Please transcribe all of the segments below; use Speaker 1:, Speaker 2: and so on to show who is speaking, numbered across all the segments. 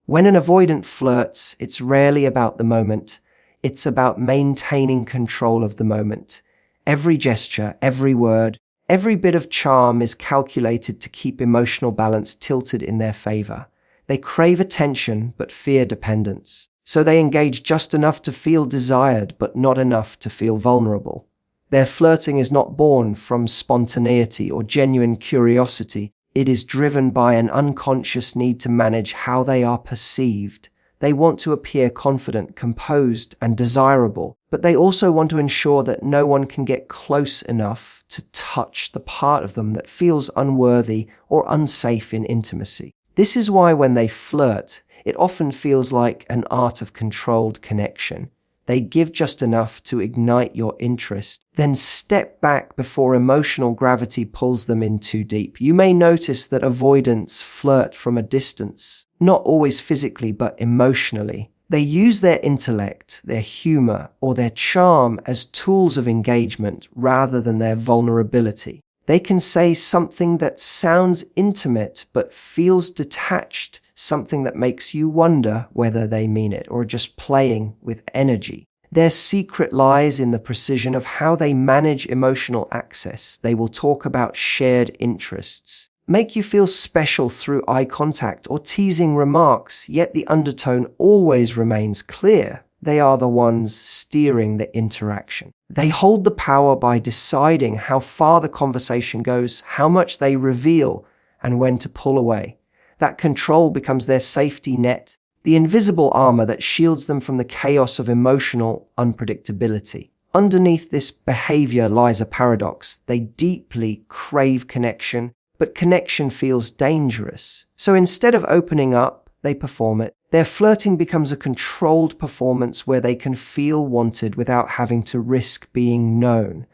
Speaker 1: When an avoidant flirts, it's rarely about the moment. It's about maintaining control of the moment. Every gesture, every word, every bit of charm is calculated to keep emotional balance tilted in their favor. They crave attention but fear dependence. So they engage just enough to feel desired but not enough to feel vulnerable. Their flirting is not born from spontaneity or genuine curiosity. It is driven by an unconscious need to manage how they are perceived. They want to appear confident, composed, and desirable, but they also want to ensure that no one can get close enough to touch the part of them that feels unworthy or unsafe in intimacy. This is why when they flirt, it often feels like an art of controlled connection. They give just enough to ignite your interest, then step back before emotional gravity pulls them in too deep. You may notice that avoidants flirt from a distance, not always physically but emotionally. They use their intellect, their humor, or their charm as tools of engagement rather than their vulnerability. They can say something that sounds intimate but feels detached, something that makes you wonder whether they mean it or just playing with energy. Their secret lies in the precision of how they manage emotional access. They will talk about shared interests, make you feel special through eye contact or teasing remarks, yet the undertone always remains clear. They are the ones steering the interaction. They hold the power by deciding how far the conversation goes, how much they reveal, and when to pull away. That control becomes their safety net, the invisible armor that shields them from the chaos of emotional unpredictability. Underneath this behavior lies a paradox. They deeply crave connection, but connection feels dangerous. So instead of opening up, they perform it. Their flirting becomes a controlled performance where they can feel wanted without having to risk being known.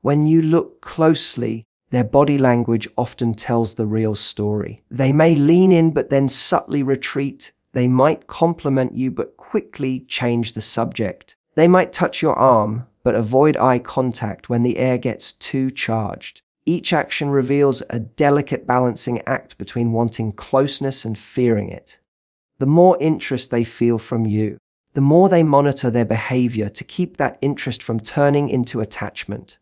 Speaker 1: When you look closely, their body language often tells the real story. They may lean in but then subtly retreat. They might compliment you but quickly change the subject. They might touch your arm but avoid eye contact when the air gets too charged. Each action reveals a delicate balancing act between wanting closeness and fearing it. The more interest they feel from you, the more they monitor their behavior to keep that interest from turning into attachment.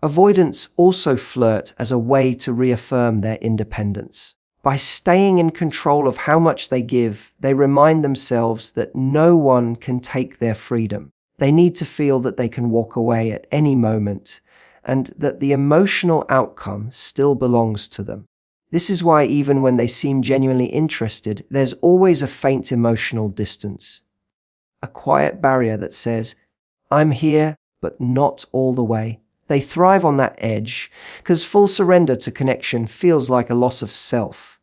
Speaker 1: Avoidants also flirt as a way to reaffirm their independence. By staying in control of how much they give, they remind themselves that no one can take their freedom. They need to feel that they can walk away at any moment and that the emotional outcome still belongs to them. This is why even when they seem genuinely interested, there's always a faint emotional distance. A quiet barrier that says, "I'm here, but not all the way." They thrive on that edge, because full surrender to connection feels like a loss of self.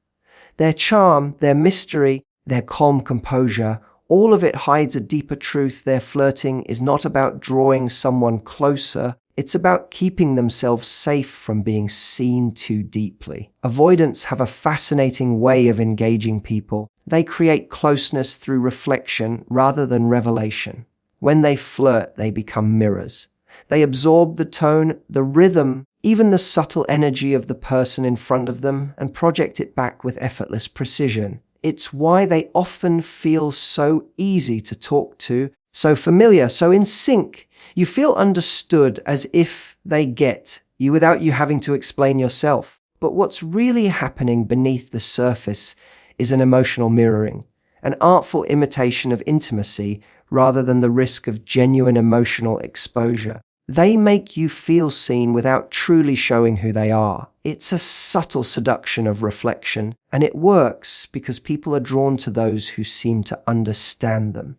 Speaker 1: Their charm, their mystery, their calm composure, all of it hides a deeper truth. Their flirting is not about drawing someone closer, it's about keeping themselves safe from being seen too deeply. Avoidants have a fascinating way of engaging people. They create closeness through reflection rather than revelation. When they flirt, they become mirrors. They absorb the tone, the rhythm, even the subtle energy of the person in front of them and project it back with effortless precision. It's why they often feel so easy to talk to, so familiar, so in sync. You feel understood, as if they get you without you having to explain yourself. But what's really happening beneath the surface is an emotional mirroring, an artful imitation of intimacy rather than the risk of genuine emotional exposure. They make you feel seen without truly showing who they are. It's a subtle seduction of reflection, and it works because people are drawn to those who seem to understand them.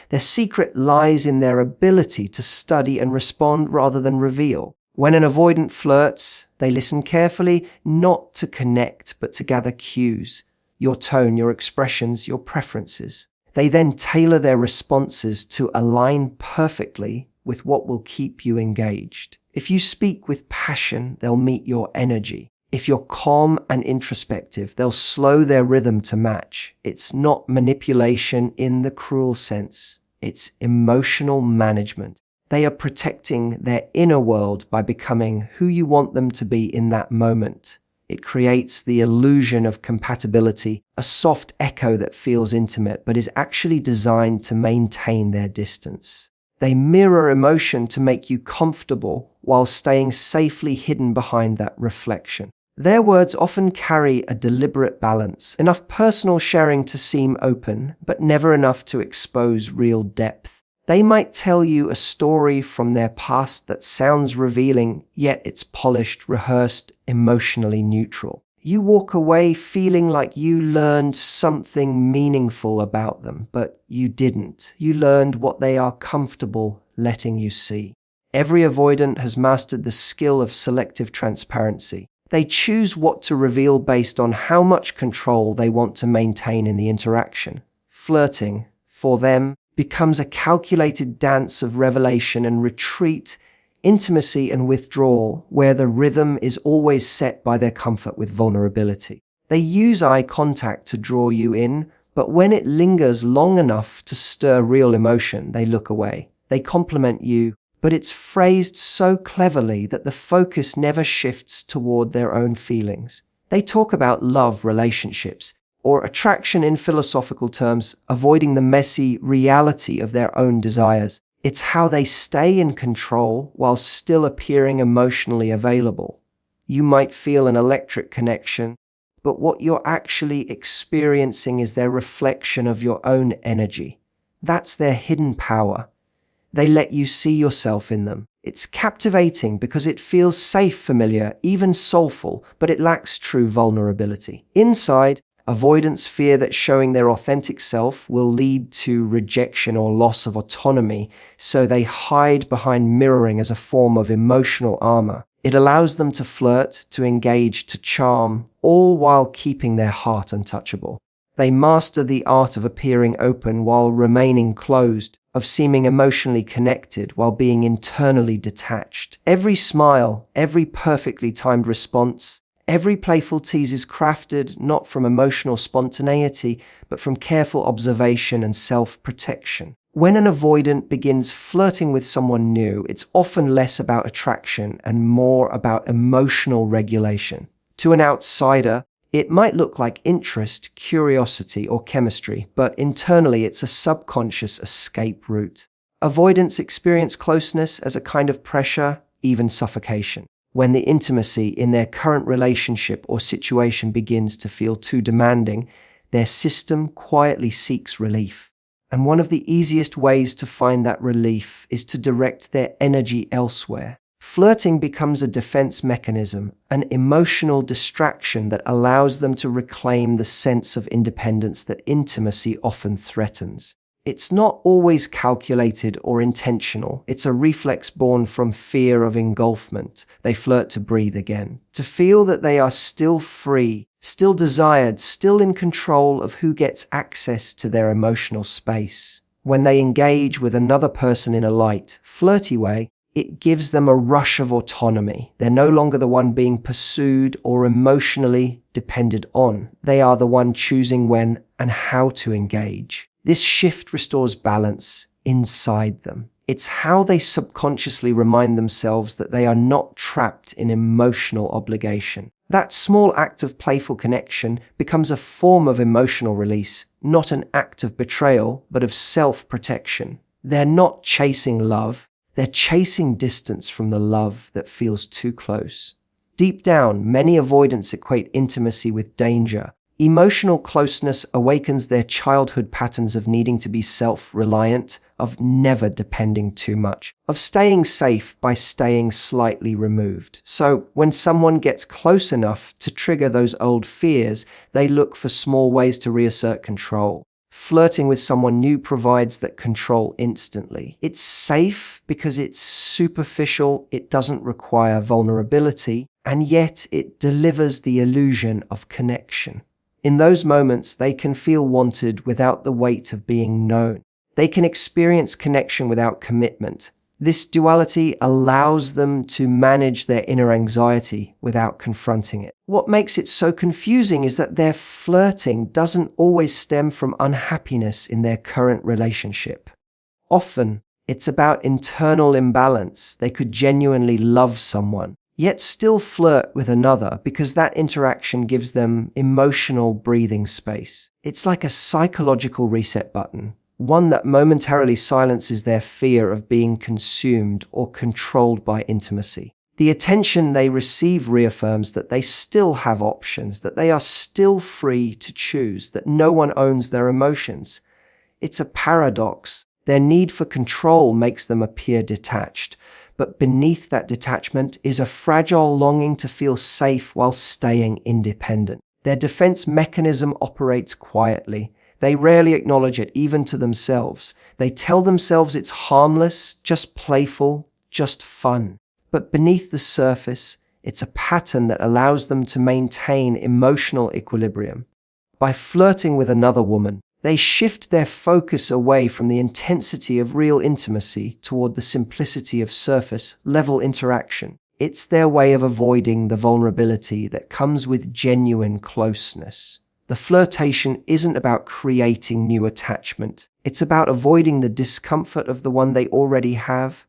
Speaker 1: Their secret lies in their ability to study and respond rather than reveal. When an avoidant flirts, they listen carefully, not to connect, but to gather cues, your tone, your expressions, your preferences. They then tailor their responses to align perfectly with what will keep you engaged. If you speak with passion, they'll meet your energy. If you're calm and introspective, they'll slow their rhythm to match. It's not manipulation in the cruel sense. It's emotional management. They are protecting their inner world by becoming who you want them to be in that moment. It creates the illusion of compatibility, a soft echo that feels intimate but is actually designed to maintain their distance. They mirror emotion to make you comfortable while staying safely hidden behind that reflection. Their words often carry a deliberate balance, enough personal sharing to seem open, but never enough to expose real depth. They might tell you a story from their past that sounds revealing, yet it's polished, rehearsed, emotionally neutral. You walk away feeling like you learned something meaningful about them, but you didn't. You learned what they are comfortable letting you see. Every avoidant has mastered the skill of selective transparency. They choose what to reveal based on how much control they want to maintain in the interaction. Flirting, for them, becomes a calculated dance of revelation and retreat, intimacy and withdrawal, where the rhythm is always set by their comfort with vulnerability. They use eye contact to draw you in, but when it lingers long enough to stir real emotion, they look away. They compliment you, but it's phrased so cleverly that the focus never shifts toward their own feelings. They talk about love, relationships, or attraction in philosophical terms, avoiding the messy reality of their own desires. It's how they stay in control while still appearing emotionally available. You might feel an electric connection, but what you're actually experiencing is their reflection of your own energy. That's their hidden power. They let you see yourself in them. It's captivating because it feels safe, familiar, even soulful, but it lacks true vulnerability. Inside, avoidants fear that showing their authentic self will lead to rejection or loss of autonomy, so they hide behind mirroring as a form of emotional armor. It allows them to flirt, to engage, to charm, all while keeping their heart untouchable. They master the art of appearing open while remaining closed, of seeming emotionally connected while being internally detached. Every smile, every perfectly timed response, every playful tease is crafted not from emotional spontaneity, but from careful observation and self-protection. When an avoidant begins flirting with someone new, it's often less about attraction and more about emotional regulation. To an outsider, it might look like interest, curiosity, or chemistry, but internally it's a subconscious escape route. Avoidants experience closeness as a kind of pressure, even suffocation. When the intimacy in their current relationship or situation begins to feel too demanding, their system quietly seeks relief. And one of the easiest ways to find that relief is to direct their energy elsewhere. Flirting becomes a defense mechanism, an emotional distraction that allows them to reclaim the sense of independence that intimacy often threatens. It's not always calculated or intentional. It's a reflex born from fear of engulfment. They flirt to breathe again, to feel that they are still free, still desired, still in control of who gets access to their emotional space. When they engage with another person in a light, flirty way, it gives them a rush of autonomy. They're no longer the one being pursued or emotionally depended on. They are the one choosing when and how to engage. This shift restores balance inside them. It's how they subconsciously remind themselves that they are not trapped in emotional obligation. That small act of playful connection becomes a form of emotional release, not an act of betrayal, but of self-protection. They're not chasing love. They're chasing distance from the love that feels too close. Deep down, many avoidants equate intimacy with danger. Emotional closeness awakens their childhood patterns of needing to be self-reliant, of never depending too much, of staying safe by staying slightly removed. So when someone gets close enough to trigger those old fears, they look for small ways to reassert control. Flirting with someone new provides that control instantly. It's safe because it's superficial, it doesn't require vulnerability, and yet it delivers the illusion of connection. In those moments, they can feel wanted without the weight of being known. They can experience connection without commitment. This duality allows them to manage their inner anxiety without confronting it. What makes it so confusing is that their flirting doesn't always stem from unhappiness in their current relationship. Often, it's about internal imbalance. They could genuinely love someone, yet still flirt with another because that interaction gives them emotional breathing space. It's like a psychological reset button, one that momentarily silences their fear of being consumed or controlled by intimacy. The attention they receive reaffirms that they still have options, that they are still free to choose, that no one owns their emotions. It's a paradox. Their need for control makes them appear detached, but beneath that detachment is a fragile longing to feel safe while staying independent. Their defense mechanism operates quietly. They rarely acknowledge it, even to themselves. They tell themselves it's harmless, just playful, just fun. But beneath the surface, it's a pattern that allows them to maintain emotional equilibrium. By flirting with another woman, they shift their focus away from the intensity of real intimacy toward the simplicity of surface-level interaction. It's their way of avoiding the vulnerability that comes with genuine closeness. The flirtation isn't about creating new attachment. It's about avoiding the discomfort of the one they already have.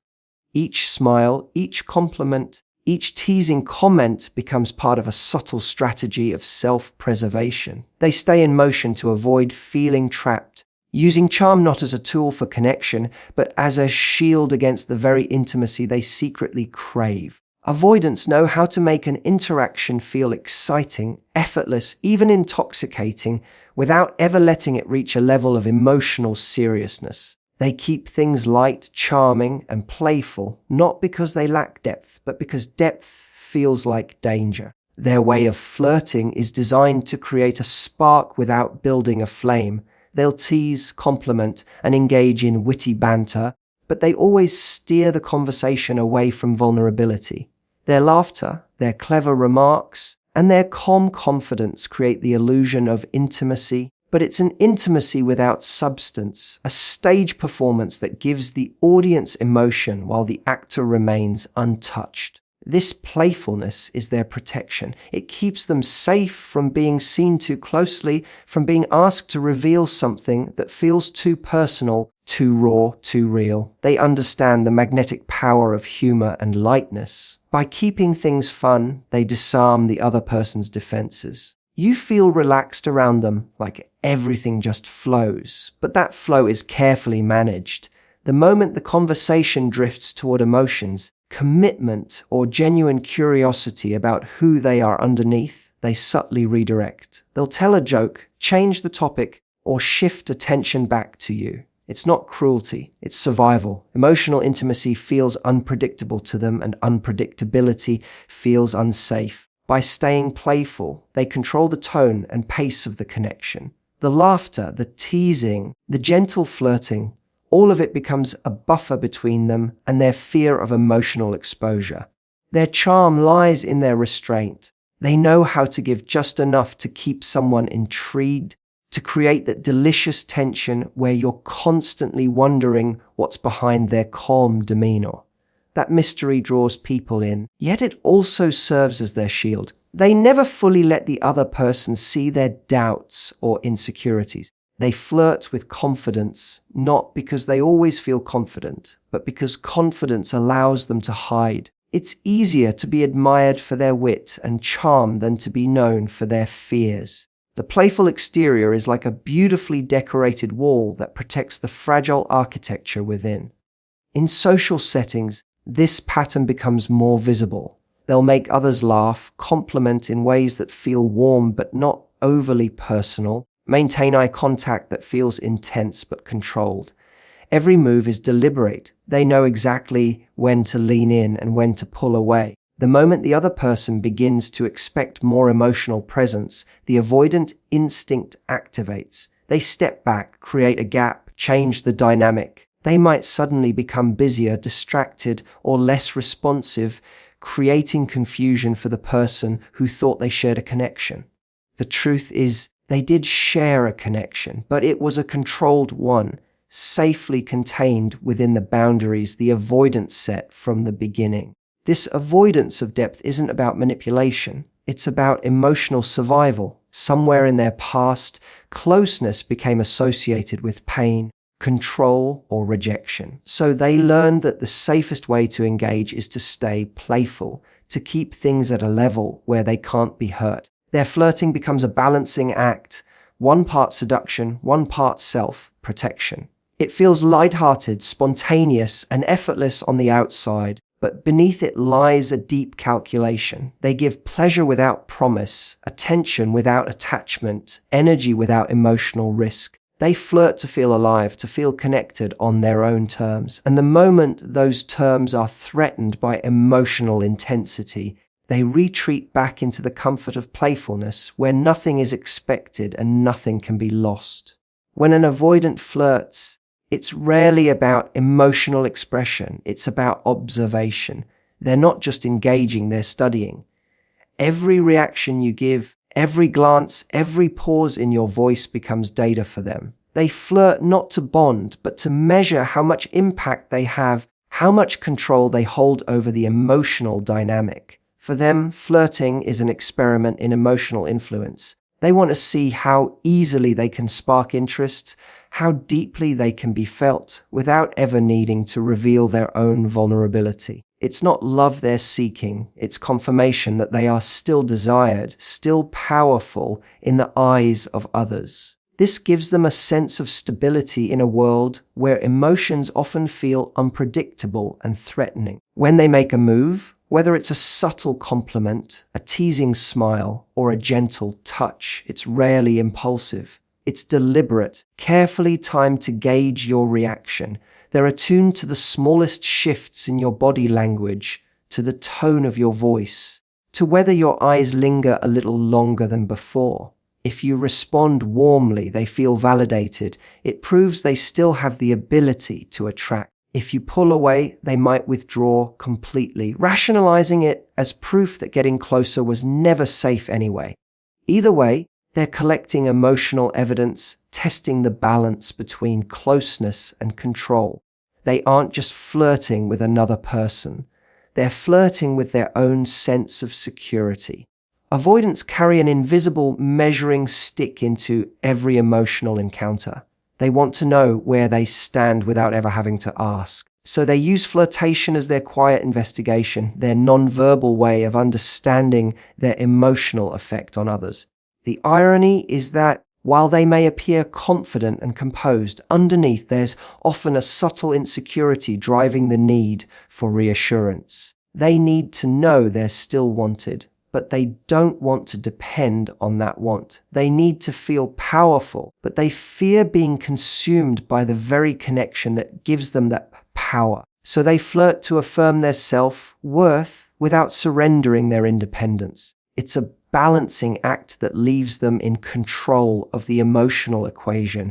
Speaker 1: Each smile, each compliment, each teasing comment becomes part of a subtle strategy of self-preservation. They stay in motion to avoid feeling trapped, using charm not as a tool for connection, but as a shield against the very intimacy they secretly crave. Avoidants know how to make an interaction feel exciting, effortless, even intoxicating, without ever letting it reach a level of emotional seriousness. They keep things light, charming, and playful, not because they lack depth, but because depth feels like danger. Their way of flirting is designed to create a spark without building a flame. They'll tease, compliment, and engage in witty banter, but they always steer the conversation away from vulnerability. Their laughter, their clever remarks, and their calm confidence create the illusion of intimacy, but it's an intimacy without substance, a stage performance that gives the audience emotion while the actor remains untouched. This playfulness is their protection. It keeps them safe from being seen too closely, from being asked to reveal something that feels too personal, too raw, too real. They understand the magnetic power of humor and lightness. By keeping things fun, they disarm the other person's defenses. You feel relaxed around them, like everything just flows, but that flow is carefully managed. The moment the conversation drifts toward emotions, commitment, or genuine curiosity about who they are underneath, they subtly redirect. They'll tell a joke, change the topic, or shift attention back to you. It's not cruelty, it's survival. Emotional intimacy feels unpredictable to them, and unpredictability feels unsafe. By staying playful, they control the tone and pace of the connection. The laughter, the teasing, the gentle flirting, all of it becomes a buffer between them and their fear of emotional exposure. Their charm lies in their restraint. They know how to give just enough to keep someone intrigued, to create that delicious tension where you're constantly wondering what's behind their calm demeanor. That mystery draws people in, yet it also serves as their shield. They never fully let the other person see their doubts or insecurities. They flirt with confidence, not because they always feel confident, but because confidence allows them to hide. It's easier to be admired for their wit and charm than to be known for their fears. The playful exterior is like a beautifully decorated wall that protects the fragile architecture within. In social settings, this pattern becomes more visible. They'll make others laugh, compliment in ways that feel warm but not overly personal, maintain eye contact that feels intense but controlled. Every move is deliberate. They know exactly when to lean in and when to pull away. The moment the other person begins to expect more emotional presence, the avoidant instinct activates. They step back, create a gap, change the dynamic. They might suddenly become busier, distracted, or less responsive, creating confusion for the person who thought they shared a connection. The truth is, they did share a connection, but it was a controlled one, safely contained within the boundaries the avoidance set from the beginning. This avoidance of depth isn't about manipulation. It's about emotional survival. Somewhere in their past, closeness became associated with pain, control, or rejection. So they learned that the safest way to engage is to stay playful, to keep things at a level where they can't be hurt. Their flirting becomes a balancing act, one part seduction, one part self-protection. It feels lighthearted, spontaneous, and effortless on the outside, but beneath it lies a deep calculation. They give pleasure without promise, attention without attachment, energy without emotional risk. They flirt to feel alive, to feel connected on their own terms. And the moment those terms are threatened by emotional intensity, they retreat back into the comfort of playfulness, where nothing is expected and nothing can be lost. When an avoidant flirts, it's rarely about emotional expression. It's about observation. They're not just engaging, they're studying. Every reaction you give, every glance, every pause in your voice becomes data for them. They flirt not to bond, but to measure how much impact they have, how much control they hold over the emotional dynamic. For them, flirting is an experiment in emotional influence. They want to see how easily they can spark interest, how deeply they can be felt without ever needing to reveal their own vulnerability. It's not love they're seeking, it's confirmation that they are still desired, still powerful in the eyes of others. This gives them a sense of stability in a world where emotions often feel unpredictable and threatening. When they make a move, whether it's a subtle compliment, a teasing smile, or a gentle touch, it's rarely impulsive. It's deliberate, carefully timed to gauge your reaction. They're attuned to the smallest shifts in your body language, to the tone of your voice, to whether your eyes linger a little longer than before. If you respond warmly, they feel validated. It proves they still have the ability to attract. If you pull away, they might withdraw completely, rationalizing it as proof that getting closer was never safe anyway. Either way, they're collecting emotional evidence, testing the balance between closeness and control. They aren't just flirting with another person. They're flirting with their own sense of security. Avoidants carry an invisible measuring stick into every emotional encounter. They want to know where they stand without ever having to ask. So they use flirtation as their quiet investigation, their non-verbal way of understanding their emotional effect on others. The irony is that while they may appear confident and composed, underneath there's often a subtle insecurity driving the need for reassurance. They need to know they're still wanted, but they don't want to depend on that want. They need to feel powerful, but they fear being consumed by the very connection that gives them that power. So they flirt to affirm their self-worth without surrendering their independence. It's a balancing act that leaves them in control of the emotional equation,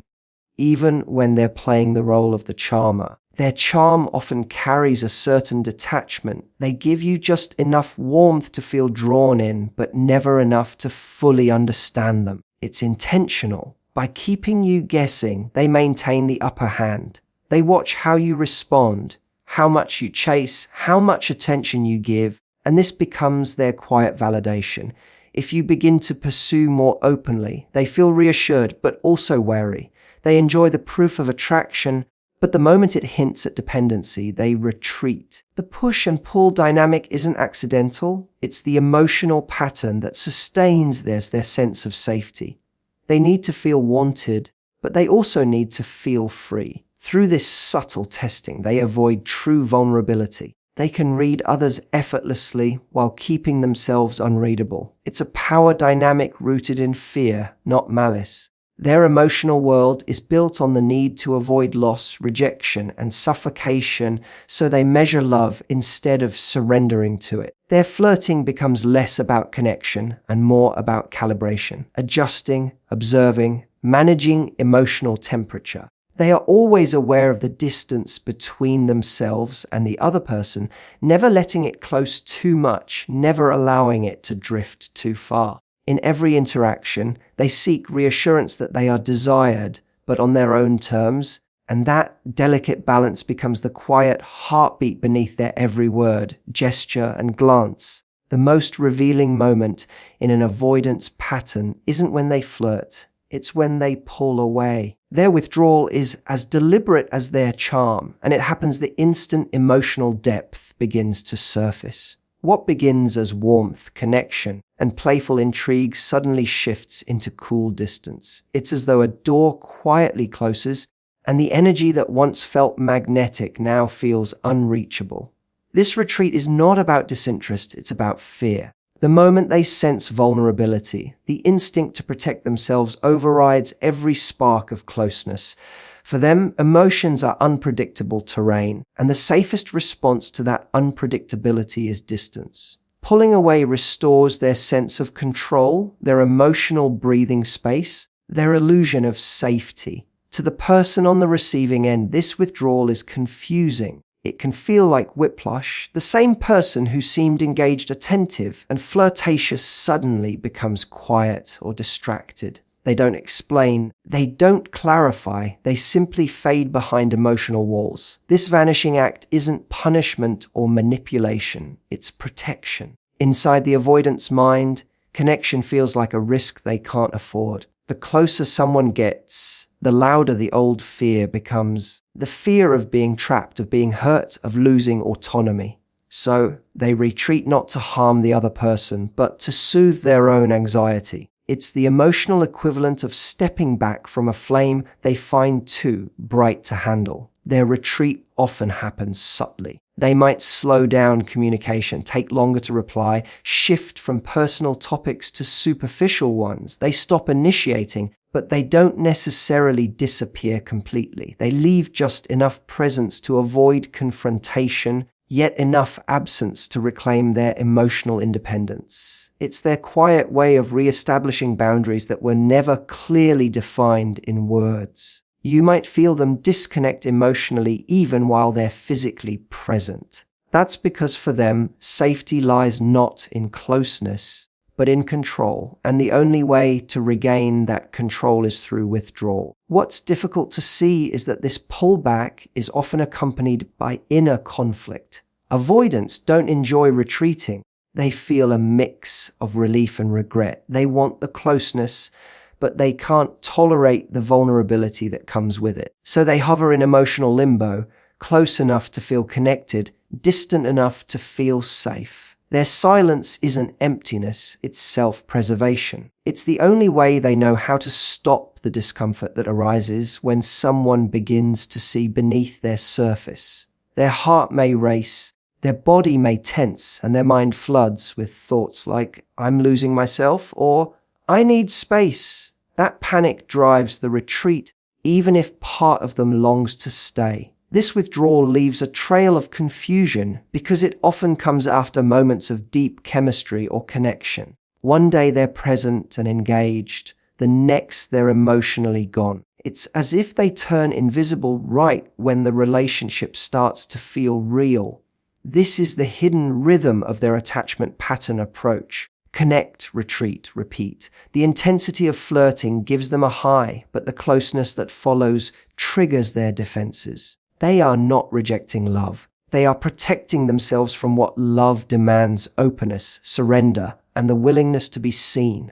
Speaker 1: even when they're playing the role of the charmer. Their charm often carries a certain detachment. They give you just enough warmth to feel drawn in, but never enough to fully understand them. It's intentional. By keeping you guessing, they maintain the upper hand. They watch how you respond, how much you chase, how much attention you give, and this becomes their quiet validation. If you begin to pursue more openly, they feel reassured but also wary. They enjoy the proof of attraction, but the moment it hints at dependency, they retreat. The push and pull dynamic isn't accidental. It's the emotional pattern that sustains their sense of safety. They need to feel wanted, but they also need to feel free. Through this subtle testing, they avoid true vulnerability. They can read others effortlessly while keeping themselves unreadable. It's a power dynamic rooted in fear, not malice. Their emotional world is built on the need to avoid loss, rejection, and suffocation, so they measure love instead of surrendering to it. Their flirting becomes less about connection and more about calibration, adjusting, observing, managing emotional temperature. They are always aware of the distance between themselves and the other person, never letting it close too much, never allowing it to drift too far. In every interaction, they seek reassurance that they are desired, but on their own terms, and that delicate balance becomes the quiet heartbeat beneath their every word, gesture, and glance. The most revealing moment in an avoidance pattern isn't when they flirt, it's when they pull away. Their withdrawal is as deliberate as their charm, and it happens the instant emotional depth begins to surface. What begins as warmth, connection, and playful intrigue suddenly shifts into cool distance. It's as though a door quietly closes, and the energy that once felt magnetic now feels unreachable. This retreat is not about disinterest, it's about fear. The moment they sense vulnerability, the instinct to protect themselves overrides every spark of closeness. For them, emotions are unpredictable terrain, and the safest response to that unpredictability is distance. Pulling away restores their sense of control, their emotional breathing space, their illusion of safety. To the person on the receiving end, this withdrawal is confusing. It can feel like whiplash. The same person who seemed engaged, attentive, and flirtatious suddenly becomes quiet or distracted. They don't explain, they don't clarify, they simply fade behind emotional walls. This vanishing act isn't punishment or manipulation, it's protection. Inside the avoidance mind, connection feels like a risk they can't afford. The closer someone gets, the louder the old fear becomes. The fear of being trapped, of being hurt, of losing autonomy. So they retreat not to harm the other person, but to soothe their own anxiety. It's the emotional equivalent of stepping back from a flame they find too bright to handle. Their retreat often happens subtly. They might slow down communication, take longer to reply, shift from personal topics to superficial ones. They stop initiating, but they don't necessarily disappear completely. They leave just enough presence to avoid confrontation, yet enough absence to reclaim their emotional independence. It's their quiet way of re-establishing boundaries that were never clearly defined in words. You might feel them disconnect emotionally even while they're physically present. That's because for them, safety lies not in closeness, but in control, and the only way to regain that control is through withdrawal. What's difficult to see is that this pullback is often accompanied by inner conflict. Avoidants don't enjoy retreating. They feel a mix of relief and regret. They want the closeness, but they can't tolerate the vulnerability that comes with it. So they hover in emotional limbo, close enough to feel connected, distant enough to feel safe. Their silence isn't emptiness, it's self-preservation. It's the only way they know how to stop the discomfort that arises when someone begins to see beneath their surface. Their heart may race, their body may tense, and their mind floods with thoughts like, "I'm losing myself," or "I need space." That panic drives the retreat, even if part of them longs to stay. This withdrawal leaves a trail of confusion because it often comes after moments of deep chemistry or connection. One day they're present and engaged, the next they're emotionally gone. It's as if they turn invisible right when the relationship starts to feel real. This is the hidden rhythm of their attachment pattern approach. Connect, retreat, repeat. The intensity of flirting gives them a high, but the closeness that follows triggers their defenses. They are not rejecting love. They are protecting themselves from what love demands: openness, surrender, and the willingness to be seen.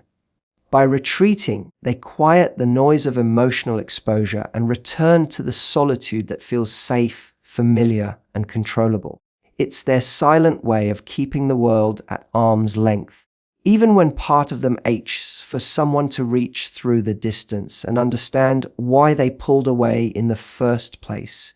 Speaker 1: By retreating, they quiet the noise of emotional exposure and return to the solitude that feels safe, familiar, and controllable. It's their silent way of keeping the world at arm's length. Even when part of them aches for someone to reach through the distance and understand why they pulled away in the first place.